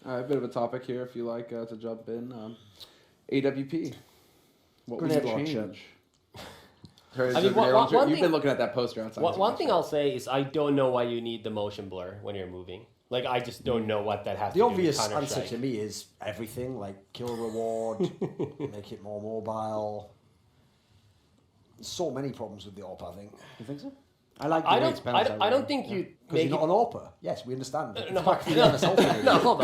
A bit of a topic here, if you like to jump in. AWP. What would change? I mean, you've been looking at that poster outside. One thing I'll say is I don't know why you need the motion blur when you're moving. Like, I just don't know what that has to do with The obvious Counter-Strike. answer to me is everything, like kill reward, make it more mobile. There's so many problems with the AWP, I think. You think so? I don't think you because you're not an AWPer. Yes, we understand. No, hold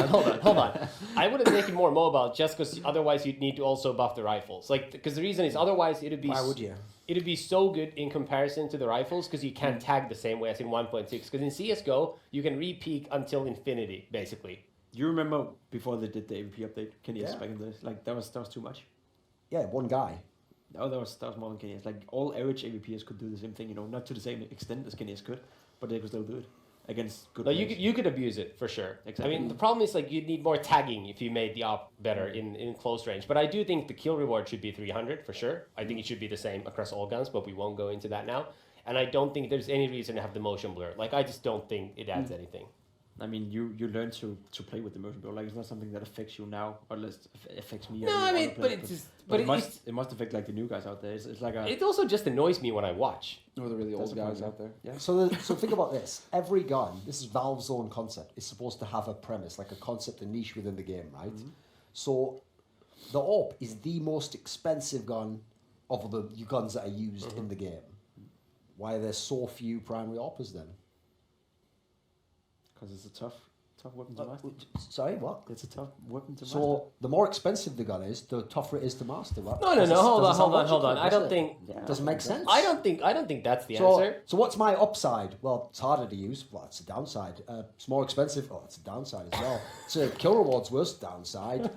on. I wouldn't make it more mobile just because otherwise you'd need to also buff the rifles. Like, because the reason is otherwise it'd be. Why would you? It'd be so good in comparison to the rifles because you can't tag the same way as in 1.6. Because in CS:GO you can re-peek until infinity, basically. You remember before they did the AWP update? Kenny's back in this, like that was too much. Yeah, one guy. No, that was more than Kenny's. Like all average AWPers could do the same thing, you know, not to the same extent as Kenny's could, but they could still do it against good. No, you could abuse it for sure. Exactly. I mean, the problem is like you'd need more tagging if you made the op better in close range. But I do think the kill reward should be 300 for sure. I think it should be the same across all guns, but we won't go into that now. And I don't think there's any reason to have the motion blur. Like I just don't think it adds anything. I mean, you learn to play with the motion blur. Like it's not something that affects you now, or at least affects me. No, I mean, but it's just, but it must affect like the new guys out there. It's like a. It also just annoys me when I watch. Or the really old guys out there. Yeah. So think about this. Every gun, this is Valve's own concept, is supposed to have a premise, like a concept, a niche within the game, right? Mm-hmm. So the AWP is the most expensive gun of the guns that are used in the game. Why are there so few primary AWPers then? Because it's a tough weapon to master. Sorry, what? It's a tough weapon to master. So the more expensive the gun is, the tougher it is to master. Right? No. Hold on. I don't think. Doesn't make sense. I don't think that's the answer. So what's my upside? Well, it's harder to use. Well, it's a downside. It's more expensive. Oh, it's a downside as well. So kill reward's worst downside.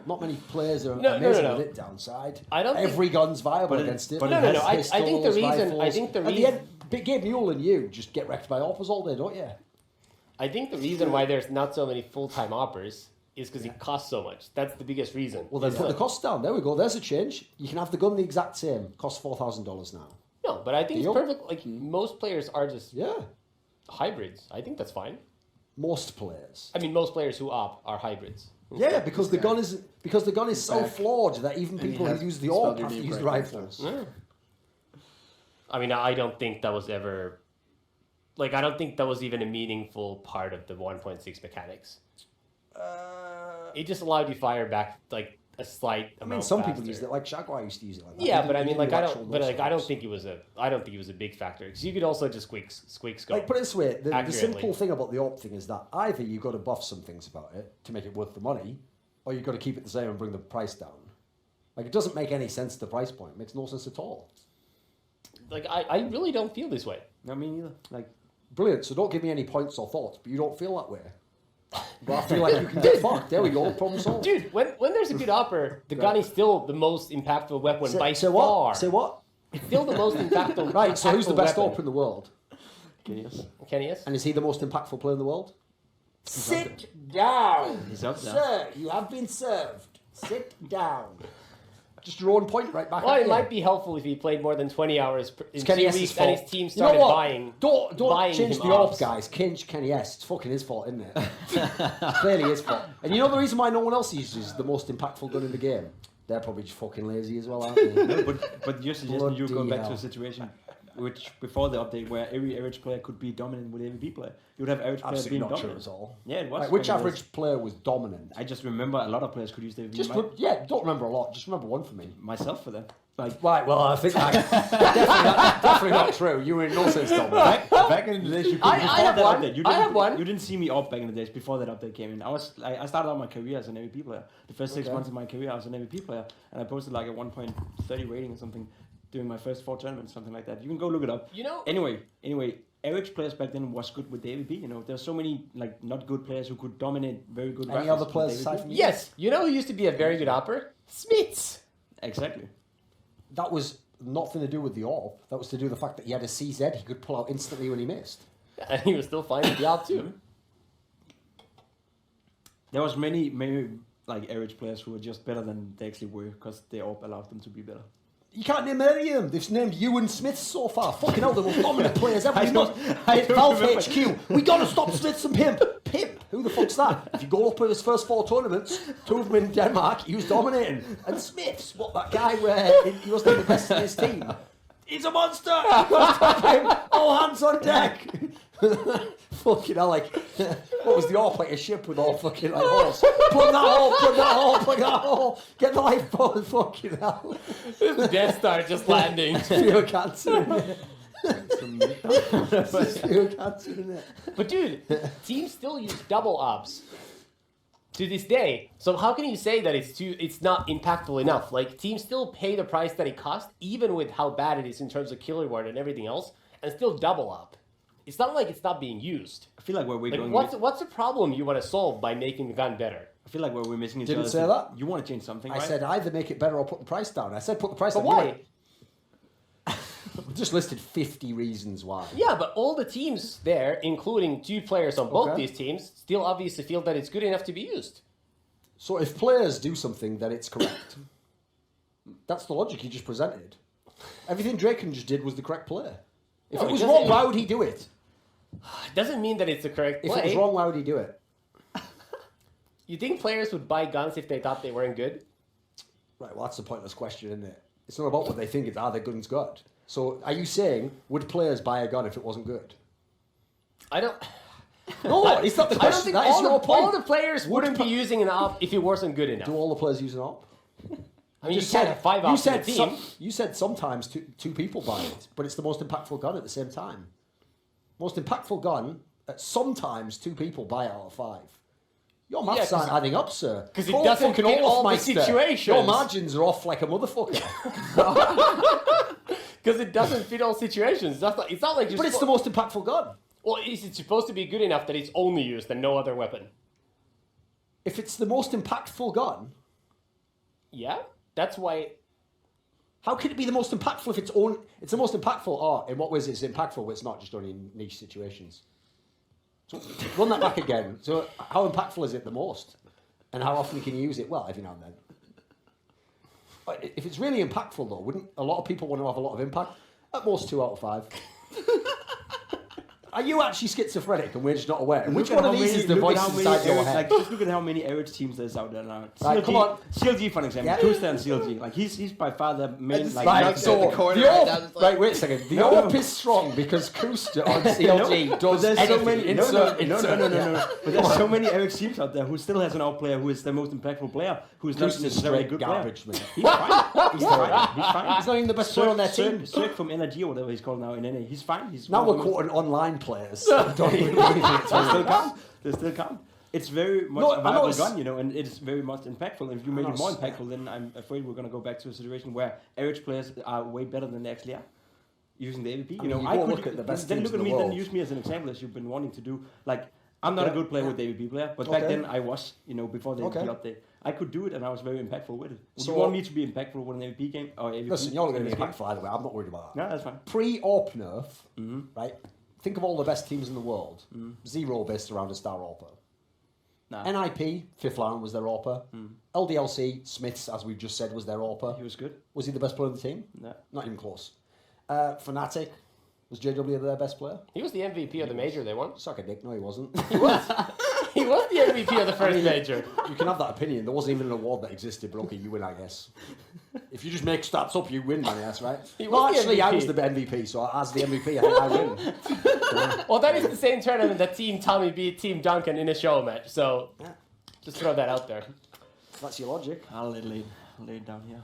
Not many players are amazing with it. Downside. I don't. Every gun's viable against it. No. I think the reason. At the end, Gabe Newell and you just get wrecked by AWPers all day, don't you? I think the reason why there's not so many full-time oppers is because it costs so much. That's the biggest reason. Well, then put the costs down. There we go. There's a change. You can have the gun the exact same. Costs $4,000 now. No, but I think it's perfect. Like most players are just hybrids. I think that's fine. Most players. I mean, most players who op are hybrids. Yeah, because the gun is so flawed that even people who use the AWP have to use the rifles. Yeah. I mean, I don't think that was ever. Like, I don't think that was even a meaningful part of the 1.6 mechanics. It just allowed you fire back like a slight amount. I mean, some faster. people used it. Like Jaguar used to use it like that. Yeah, but I mean, like I don't think it was a big factor because you could also just squeak scope. Like put it this way, the simple thing about the AWP thing is that either you've got to buff some things about it to make it worth the money, or you've got to keep it the same and bring the price down. Like it doesn't make any sense to the price point. It makes no sense at all. Like I really don't feel this way. I mean, either. Like. Brilliant. So don't give me any points or thoughts, but you don't feel that way. But I feel like you can get fucked. There we go. Problem solved. Dude, when there's a good opper, the gun is still the most impactful weapon by far. What? Say what? It's still the most impactful. Right. So who's the best weapon. opper in the world? Kenny is. And is he the most impactful player in the world? Sit down. He's up there. Sir, you have been served. Sit down. Just your own point right back. Well, it might be helpful if he played more than 20 hours in 2 weeks and his team You started know what? buying. Don't change the AWP, AWPs. guys. Kinch Kenny S. It's fucking his fault, isn't it? Clearly his fault. And you know the reason why no one else uses the most impactful gun in the game? They're probably just fucking lazy as well, aren't they? No, but you're suggesting you go back to a situation which before the update where every average player could be dominant with AWP player. You would have average players being Absolutely not dominant. true at all. Yeah, it was. Like, which average player was dominant? I just remember a lot of players could use the AWP. Don't remember a lot. Just remember one for me. Myself for that. Like, Right, well, I think definitely not true. You were in no sense dominant. back in the days, you could, I before have that one. update, I have one. You didn't see me up back in the days before that update came in. I started out my career as an AWP player. The first 6 months of my career, I was an AWP player, and I posted like a 1.30 rating or something during my first 4 tournaments, something like that. You can go look it up. You know. Anyway, average players back then was good with the AWP. You know, there's so many like not good players who could dominate very good. Any other players aside from you? Yes, you know who used to be a very good opper? Smits. Exactly. That was nothing to do with the AWP. That was to do with the fact that he had a CZ he could pull out instantly when he missed. And he was still fine with the op too. There was many like average players who were just better than they actually were because the AWP allowed them to be better. You can't name any of them. They've named Ewan Smith so far. Fucking hell, the most dominant players ever. I don't Valve remember. HQ. We gotta stop Smiths and Pimp. Pimp. Who the fuck's that? If you go up in his first 4 tournaments, 2 of them in Denmark, he was dominating. And Smiths, what, that guy where he wasn't the best in his team? He's a monster! All hands on deck! Fucking hell, like, what was the AWP, like a ship with all fucking, like, holes? Plug that hole, plug that hole, plug that hole! Get the lifeboat, fucking hell. The Death Star just landing. Pure cancer in it. Pure cancer in it. But dude, teams still use double ops to this day. So how can you say that it's not impactful enough? Like, teams still pay the price that it costs, even with how bad it is in terms of kill reward and everything else, and still double up. It's not like it's not being used. I feel like where we're going. What's the problem you want to solve by making the gun better? I feel like where we're missing each Didn't other. say that. You want to change something, I right? said either make it better or put the price down. I said put the price But down. why? We just listed 50 reasons why. Yeah, but all the teams there, including 2 players on both Okay. these teams, still obviously feel that it's good enough to be used. So if players do something, then it's correct. That's the logic you just presented. Everything Draken just did was the correct play. If No, it was it wrong, doesn't- why would he do it? It doesn't mean that it's the correct If play. it was wrong, why would he do it? You think players would buy guns if they thought they weren't good? Right, well, that's a pointless question, isn't it? It's not about what they think, it's are their guns good? So are you saying, would players buy a gun if it wasn't good? I don't. No, it's not the I don't question. think That is all your point. all the players Would wouldn't be using an op if it wasn't good enough. Do all the players use an op? I mean, you can't have 5 ops in a team. You said sometimes two people buy it, but it's the most impactful gun at the same time. Most impactful gun, sometimes 2 people buy it out of 5. Your maths 'cause- aren't adding up, sir. 'cause it Go doesn't fucking fit off, all the Meister. situations. Your margins are off like a motherfucker. Because it doesn't fit all situations. It's not like you're But it's the most impactful gun. Well, is it supposed to be good enough that it's only used and no other weapon? If it's the most impactful gun, Yeah, that's why. how can it be the most impactful if it's only... It's the most impactful. Oh, in what ways it's impactful? Well, it's not just only in niche situations. So run that back again. So how impactful is it the most? And how often can you use it? Well, every now and then. But if it's really impactful, though, wouldn't a lot of people want to have a lot of impact? At most 2 out of 5. Are you actually schizophrenic and we're just not aware? And which one of these is the voice inside your head? Like, just look at how many average teams there's out there now. Right, come on. CLG, for example. Yeah. Kusta and CLG. Like, he's by far the main... Like, Right, like, so the corner the right AWP, now, just like- right, wait a second. The AWP is strong because Kusta on CLG but does there's anything. so many... No. Insert. But there's so many average teams out there who still has an out player who is the most impactful player, who's not Kusta's necessarily a straight good garbage, player. man. He's fine. He's fine. He's fine. He's not even the best player on their team. Cirque from Energy or whatever he's called now in NA. He's fine. He's Now one of we're the most- quoting online players. Don't even do anything. They still count. They still count. It's very much No, a I know viable it's- gun, you know, and it's very much impactful. If you make know it more it's- impactful, then I'm afraid we're going to go back to a situation where average players are way better than they actually are using the AWP. I You mean, know, you go could look at the best then teams look at in the me, then world. use me as an example, as you've been wanting to do. Like, I'm not a Yeah, good player yeah. with the AWP player, but back Okay. then I was, you know, before the Okay. AWP update. I could do it, and I was very impactful with it. Would So- you want me to be impactful with an AWP game or AWP? Listen, you're not going in to be this game? impactful either way. I'm not worried about that. No, that's fine. Pre-AWP nerf, right? Think of all the best teams in the world. 0 based around a star AWPer. Nah. NIP, Fifth Line was their AWPer. LDLC, Smiths, as we've just said, was their AWPer. He was good. Was he the best player on the team? No. Not even close. Fnatic, was JW their best player? He was the MVP of the major they won. Suck a dick, no he wasn't. He was the MVP of the first major. You can have that opinion. There wasn't even an award that existed, but okay, you win, I guess. If you just make stats up, you win, I guess, right? He Well, was the actually, I MVP. was the MVP, so as the MVP, I think I win. Well, that is the same tournament that Team Tommy beat Team Duncan in a show match. So Yeah. just throw that out there. That's your logic. I'll lay it down here.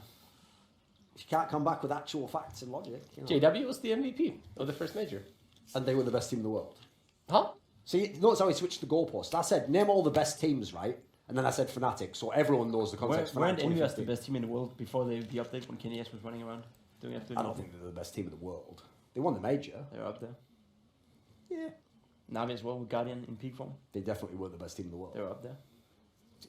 You can't come back with actual facts and logic. You know. JW was the MVP of the first major. And they were the best team in the world. Huh? See, notice how he switched the goalpost. I said, name all the best teams, right? And then I said Fnatic, so everyone knows the context. Weren't Fnatic Envious the 2015. best team in the world before the update when Kenny S was running around doing absolutely I don't nothing? think they're the best team in the world. They won the major. They're up there. Yeah. Navi as well with Guardian in peak form. They definitely were the best team in the world. They're up there.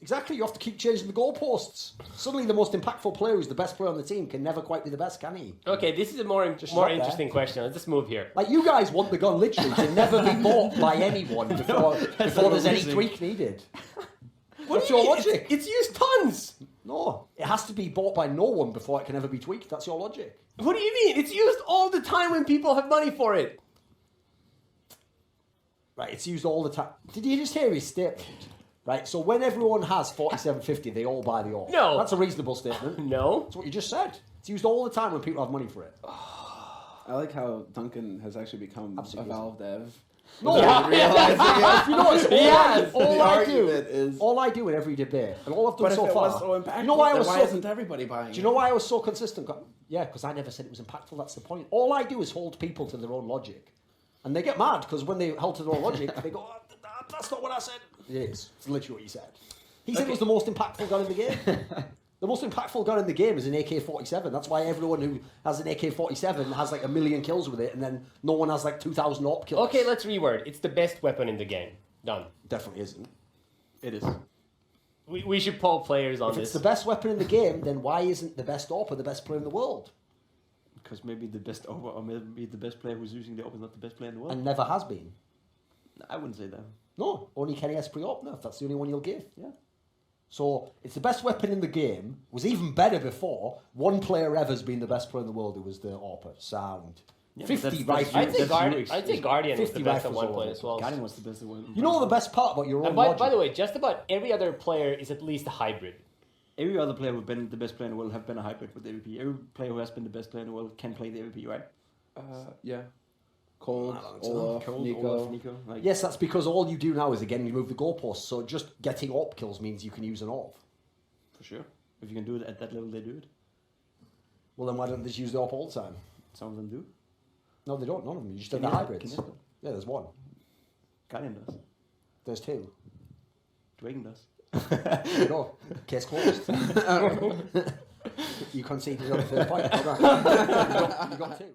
Exactly, you have to keep changing the goalposts. Suddenly the most impactful player who's the best player on the team can never quite be the best, can he? Okay, this is a more Just more stop there. interesting question. Let's just move here. Like, you guys want the gun literally to never be bought by anyone before there's any amazing. tweak needed. What That's do you your mean? logic. It's used tons. No, it has to be bought by no one before it can ever be tweaked. That's your logic. What do you mean? It's used all the time when people have money for it. right? It's used all the time. Did you just hear his statement? Right, so when everyone has 47.50, they all buy the AWP. No. That's a reasonable statement. No. That's what you just said. It's used all the time when people have money for it. I like how Duncan has actually become Absolutely. a Valve dev. No, Without realizing it. you know what? Yes. All I do in every debate, and all I've done But if so it far. was so impactful, you know why I then was why so? isn't everybody buying Do you know why I was so consistent? Yeah, because I never said it was impactful. That's the point. All I do is hold people to their own logic, and they get mad because when they hold to their own logic, they go, oh, "That's not what I said." It is. It's literally what you said. He said it was the most impactful gun in the game. The most impactful gun in the game is an AK-47. That's why everyone who has an AK-47 has like 1 million kills with it, and then no one has like 2,000 AWP kills. Okay, let's reword. It's the best weapon in the game. Done. Definitely isn't. It is. We should poll players on If it's this. the best weapon in the game, then why isn't the best AWP the best player in the world? Because maybe the best over, or maybe the best player who's using the AWP is not the best player in the world. And never has been. I wouldn't say that. No, only Kenny has pre-AWP now. That's the only one you'll give. Yeah. So it's the best weapon in the game. Was even better before. One player ever's been the best player in the world. Who was the AWP. Sound. Yeah, 50 that's- rifles. I'd say, That's I'd say Guardian was the 50 best at rifles one all point over. as well. Guardian was the best in the world. You know the best part about your own And by logic? the way, just about every other player is at least a hybrid. Every other player who's been the best player in the world have been a hybrid with the AWP. Every player who has been the best player in the world can play the AWP, right? Yeah. Cold, so. Olaf, Cold, Nico. Olaf, Nico. Like, Yes, that's because all you do now is again you move the goalposts. So just getting AWP kills means you can use an AWP. for sure. If you can do it at that level, they do it. Well, then why don't they just use the AWP all the time? Some of them do. No, they don't. None of them. You just have Can the you- hybrids. can you- Yeah, there's one. Guardian does. There's two. Dragon does. No, case closed. You conceded on the third point. You got two.